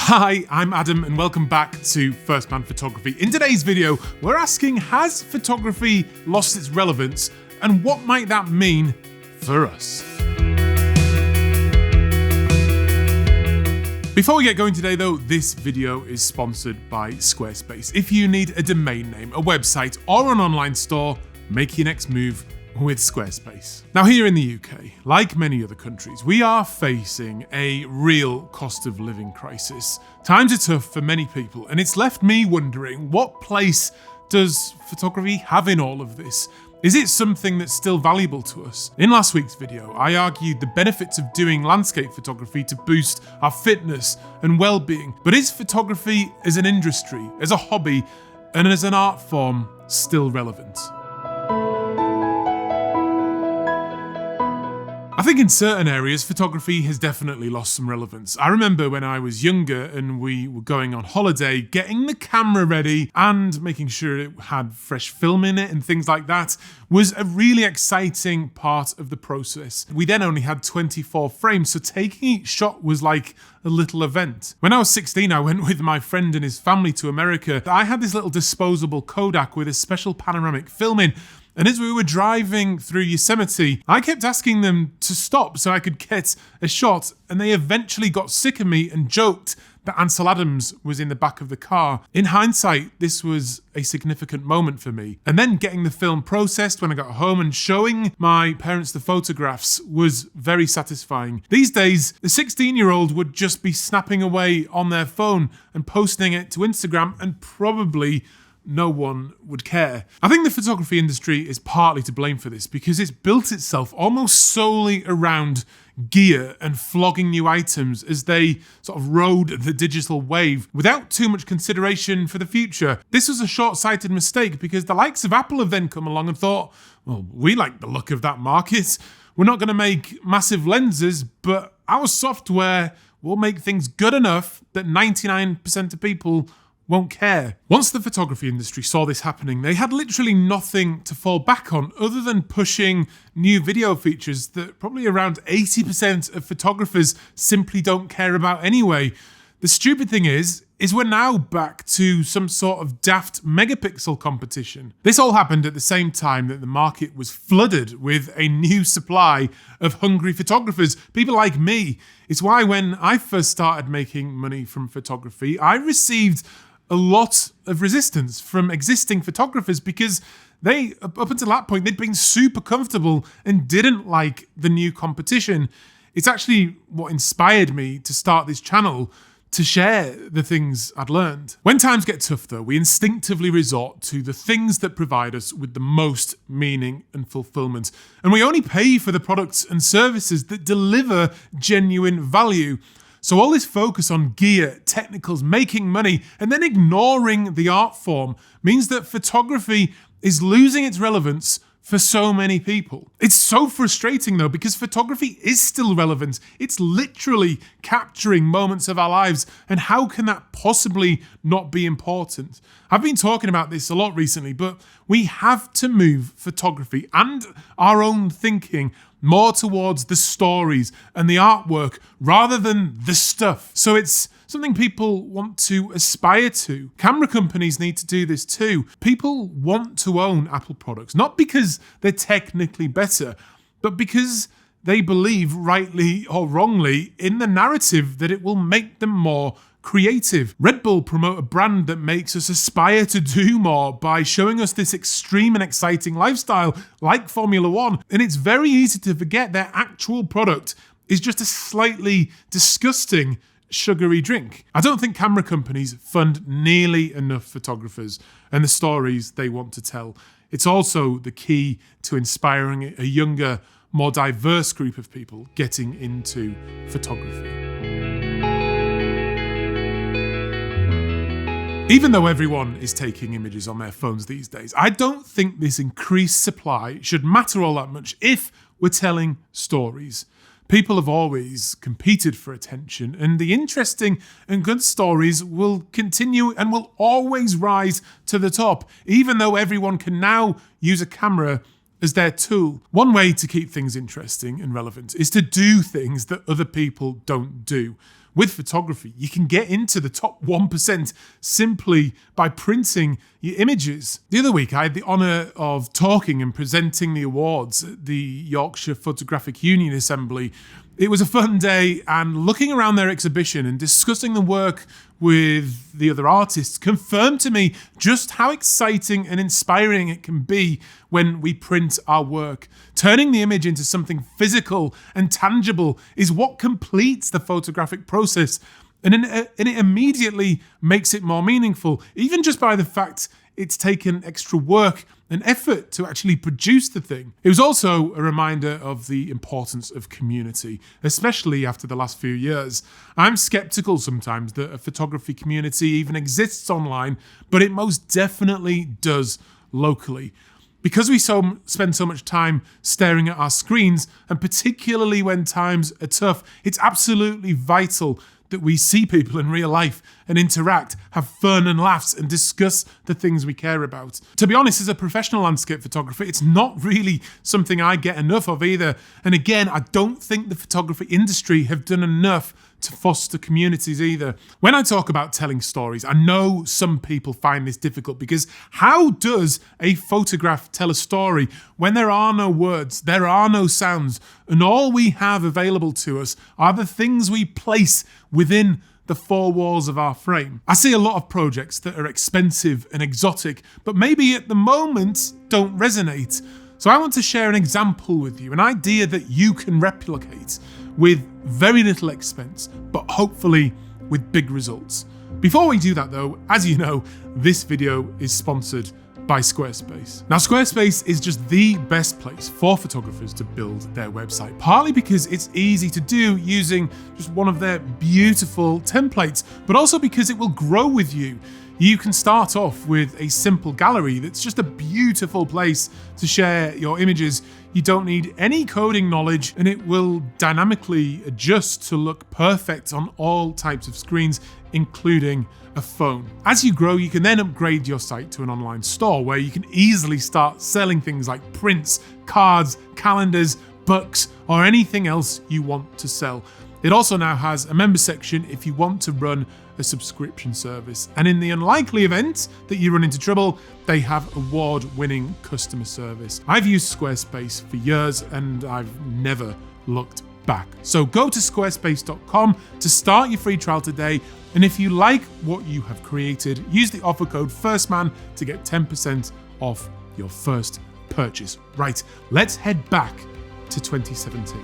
Hi, I'm Adam and welcome back to First Man Photography. In today's video, we're asking, has photography lost its relevance and what might that mean for us? Before we get going today though, this video is sponsored by Squarespace. If you need a domain name, a website or an online store, make your next move with Squarespace. Now here in the UK, like many other countries, we are facing a real cost of living crisis. Times are tough for many people, and it's left me wondering, what place does photography have in all of this? Is it something that's still valuable to us? In last week's video, I argued the benefits of doing landscape photography to boost our fitness and well-being. But is photography as an industry, as a hobby, and as an art form still relevant? I think in certain areas, photography has definitely lost some relevance. I remember when I was younger and we were going on holiday, getting the camera ready and making sure it had fresh film in it and things like that was a really exciting part of the process. We then only had 24 frames, so taking each shot was like a little event. When I was 16, I went with my friend and his family to America. I had this little disposable Kodak with a special panoramic film in. And as we were driving through Yosemite, I kept asking them to stop so I could get a shot, and they eventually got sick of me and joked that Ansel Adams was in the back of the car. In hindsight, this was a significant moment for me. And then getting the film processed when I got home and showing my parents the photographs was very satisfying. These days, the 16-year-old would just be snapping away on their phone and posting it to Instagram, and probably no one would care. I think the photography industry is partly to blame for this because it's built itself almost solely around gear and flogging new items as they sort of rode the digital wave without too much consideration for the future. This was a short-sighted mistake because the likes of Apple have then come along and thought, well, we like the look of that market. We're not going to make massive lenses, but our software will make things good enough that 99% of people won't care. Once the photography industry saw this happening, they had literally nothing to fall back on other than pushing new video features that probably around 80% of photographers simply don't care about anyway. The stupid thing is we're now back to some sort of daft megapixel competition. This all happened at the same time that the market was flooded with a new supply of hungry photographers, people like me. It's why when I first started making money from photography, I received a lot of resistance from existing photographers because they, up until that point, they'd been super comfortable and didn't like the new competition. It's actually what inspired me to start this channel, to share the things I'd learned. When times get tough though, we instinctively resort to the things that provide us with the most meaning and fulfillment. And we only pay for the products and services that deliver genuine value. So all this focus on gear, technicals, making money, and then ignoring the art form means that photography is losing its relevance for so many people. It's so frustrating though, because photography is still relevant. It's literally capturing moments of our lives, and how can that possibly not be important? I've been talking about this a lot recently, but we have to move photography and our own thinking more towards the stories and the artwork rather than the stuff. So it's something people want to aspire to. Camera companies need to do this too. People want to own Apple products, not because they're technically better, but because they believe, rightly or wrongly, in the narrative that it will make them more creative. Red Bull promote a brand that makes us aspire to do more by showing us this extreme and exciting lifestyle like Formula One. And it's very easy to forget their actual product is just a slightly disgusting sugary drink. I don't think camera companies fund nearly enough photographers and the stories they want to tell. It's also the key to inspiring a younger, more diverse group of people getting into photography. Even though everyone is taking images on their phones these days, I don't think this increased supply should matter all that much if we're telling stories. People have always competed for attention, and the interesting and good stories will continue and will always rise to the top, even though everyone can now use a camera as their tool. One way to keep things interesting and relevant is to do things that other people don't do. With photography, you can get into the top 1% simply by printing your images. The other week, I had the honour of talking and presenting the awards at the Yorkshire Photographic Union Assembly. It was a fun day, and looking around their exhibition and discussing the work with the other artists confirmed to me just how exciting and inspiring it can be when we print our work. Turning the image into something physical and tangible is what completes the photographic process, and it immediately makes it more meaningful, even just by the fact it's taken extra work and effort to actually produce the thing. It was also a reminder of the importance of community, especially after the last few years. I'm skeptical sometimes that a photography community even exists online, but it most definitely does locally. Because we spend so much time staring at our screens, and particularly when times are tough, it's absolutely vital that we see people in real life and interact, have fun and laughs, and discuss the things we care about. To be honest, as a professional landscape photographer, it's not really something I get enough of either. And again, I don't think the photography industry have done enough to foster communities either. When I talk about telling stories, I know some people find this difficult, because how does a photograph tell a story when there are no words, there are no sounds, and all we have available to us are the things we place within the four walls of our frame? I see a lot of projects that are expensive and exotic, but maybe at the moment don't resonate. So I want to share an example with you, an idea that you can replicate with very little expense, but hopefully with big results. Before we do that though, as you know, this video is sponsored by Squarespace. Now, Squarespace is just the best place for photographers to build their website, partly because it's easy to do using just one of their beautiful templates, but also because it will grow with you. You can start off with a simple gallery that's just a beautiful place to share your images. You don't need any coding knowledge, and it will dynamically adjust to look perfect on all types of screens, including a phone. As you grow, you can then upgrade your site to an online store where you can easily start selling things like prints, cards, calendars, books, or anything else you want to sell. It also now has a member section if you want to run a subscription service. And in the unlikely event that you run into trouble, they have award-winning customer service. I've used Squarespace for years and I've never looked back. So go to squarespace.com to start your free trial today. And if you like what you have created, use the offer code FIRSTMAN to get 10% off your first purchase. Right, let's head back to 2017.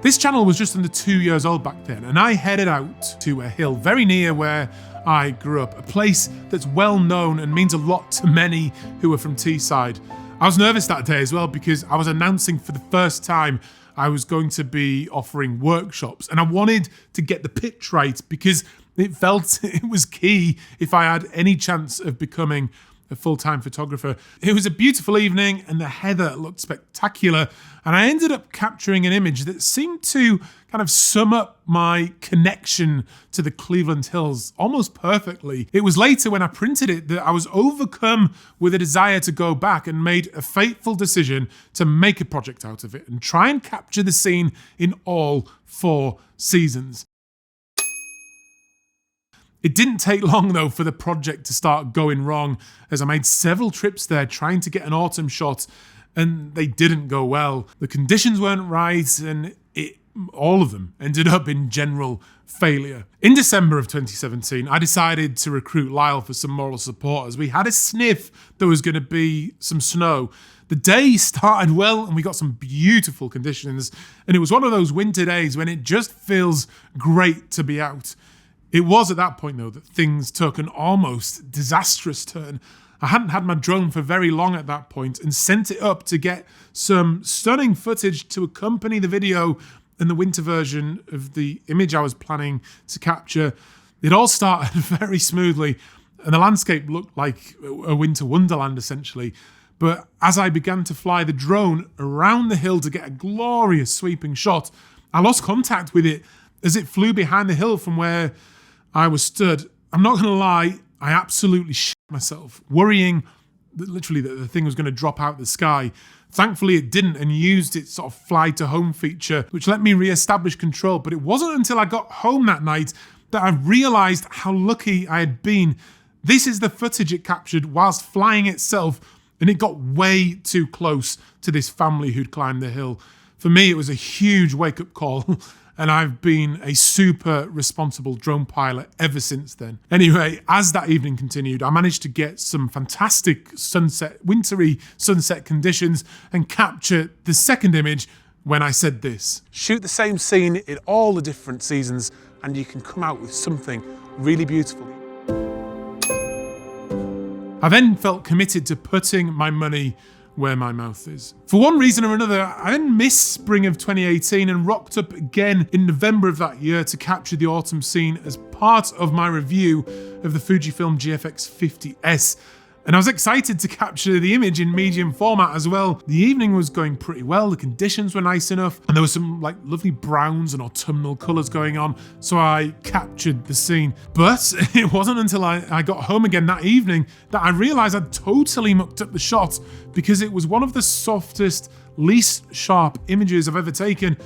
This channel was just under 2 years old back then, and I headed out to a hill very near where I grew up, a place that's well known and means a lot to many who are from Teesside. I was nervous that day as well because I was announcing for the first time I was going to be offering workshops, and I wanted to get the pitch right because it felt it was key if I had any chance of becoming a full-time photographer. It was a beautiful evening and the heather looked spectacular, and I ended up capturing an image that seemed to kind of sum up my connection to the Cleveland Hills almost perfectly. It was later when I printed it that I was overcome with a desire to go back and made a fateful decision to make a project out of it and try and capture the scene in all 4 seasons. It didn't take long though for the project to start going wrong, as I made several trips there trying to get an autumn shot and they didn't go well. The conditions weren't right and all of them ended up in general failure. In December of 2017, I decided to recruit Lyle for some moral support as we had a sniff there was going to be some snow. The day started well and we got some beautiful conditions, and it was one of those winter days when it just feels great to be out. It was at that point, though, that things took an almost disastrous turn. I hadn't had my drone for very long at that point and sent it up to get some stunning footage to accompany the video and the winter version of the image I was planning to capture. It all started very smoothly and the landscape looked like a winter wonderland, essentially. But as I began to fly the drone around the hill to get a glorious sweeping shot, I lost contact with it as it flew behind the hill from where I was stood. I'm not going to lie, I absolutely shit myself, worrying literally that the thing was going to drop out of the sky. Thankfully it didn't, and used its sort of fly to home feature, which let me re-establish control. But it wasn't until I got home that night that I realised how lucky I had been. This is the footage it captured whilst flying itself, and it got way too close to this family who'd climbed the hill. For me, it was a huge wake-up call, and I've been a super responsible drone pilot ever since then. Anyway, as that evening continued, I managed to get some fantastic wintry sunset conditions and capture the second image when I said this: shoot the same scene in all the different seasons and you can come out with something really beautiful. I then felt committed to putting my money where my mouth is. For one reason or another, I then missed spring of 2018 and rocked up again in November of that year to capture the autumn scene as part of my review of the Fujifilm GFX 50S. And I was excited to capture the image in medium format as well. The evening was going pretty well, the conditions were nice enough, and there were some lovely browns and autumnal colours going on, so I captured the scene. But it wasn't until I got home again that evening that I realised I'd totally mucked up the shot, because it was one of the softest, least sharp images I've ever taken.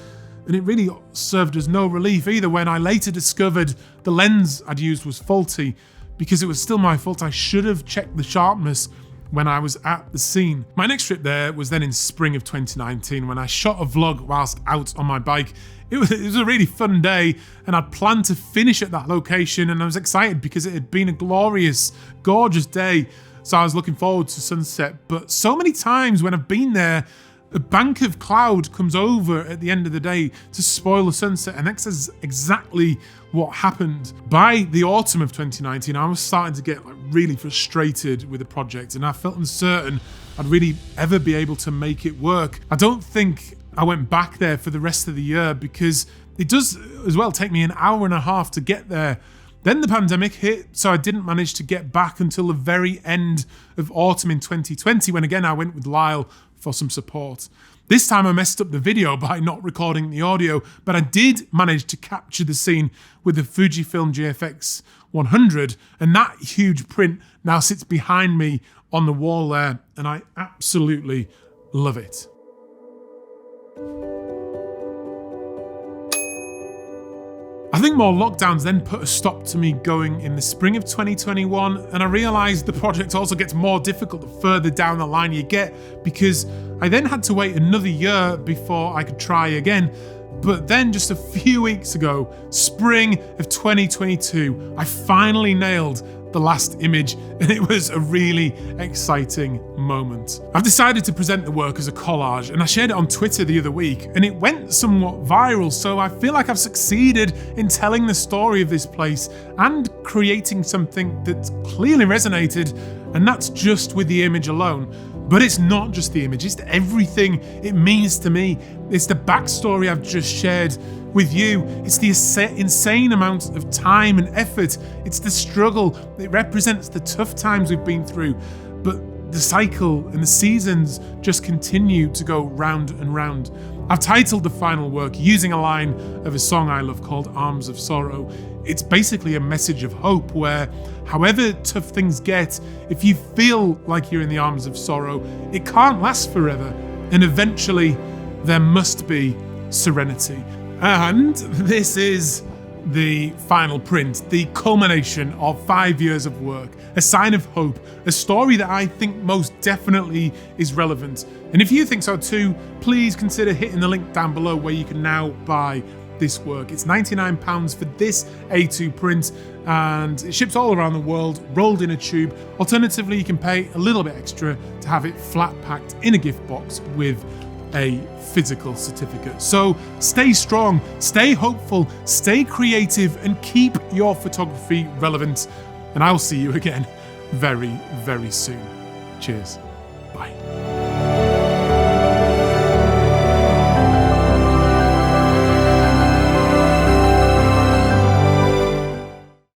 And it really served as no relief either when I later discovered the lens I'd used was faulty, because it was still my fault. I should have checked the sharpness when I was at the scene. My next trip there was then in spring of 2019 when I shot a vlog whilst out on my bike. It was a really fun day, and I'd planned to finish at that location, and I was excited because it had been a glorious, gorgeous day. So I was looking forward to sunset, but so many times when I've been there, a bank of cloud comes over at the end of the day to spoil the sunset, and that's exactly what happened. By the autumn of 2019, I was starting to get really frustrated with the project, and I felt uncertain I'd really ever be able to make it work. I don't think I went back there for the rest of the year, because it does as well take me an hour and a half to get there. Then the pandemic hit, so I didn't manage to get back until the very end of autumn in 2020, when again I went with Lyle for some support. This time I messed up the video by not recording the audio, but I did manage to capture the scene with the Fujifilm GFX 100, and that huge print now sits behind me on the wall there, and I absolutely love it. I think more lockdowns then put a stop to me going in the spring of 2021, and I realised the project also gets more difficult the further down the line you get, because I then had to wait another year before I could try again. But then just a few weeks ago, spring of 2022, I finally nailed the last image, and it was a really exciting moment. I've decided to present the work as a collage, and I shared it on Twitter the other week, and it went somewhat viral, so I feel like I've succeeded in telling the story of this place and creating something that clearly resonated, and that's just with the image alone. But it's not just the image, it's everything it means to me. It's the backstory I've just shared with you. It's the insane amount of time and effort. It's the struggle. It represents the tough times we've been through. But the cycle and the seasons just continue to go round and round. I've titled the final work using a line of a song I love called Arms of Sorrow. It's basically a message of hope where, however tough things get, if you feel like you're in the arms of sorrow, it can't last forever, and eventually there must be serenity. And this is the final print, the culmination of 5 years of work, a sign of hope, a story that I think most definitely is relevant. And if you think so too, please consider hitting the link down below where you can now buy this work. It's £99 for this A2 print, and it ships all around the world, rolled in a tube. Alternatively, you can pay a little bit extra to have it flat packed in a gift box with a physical certificate. So stay strong, stay hopeful, stay creative, and keep your photography relevant. And I will see you again very, very soon. Cheers.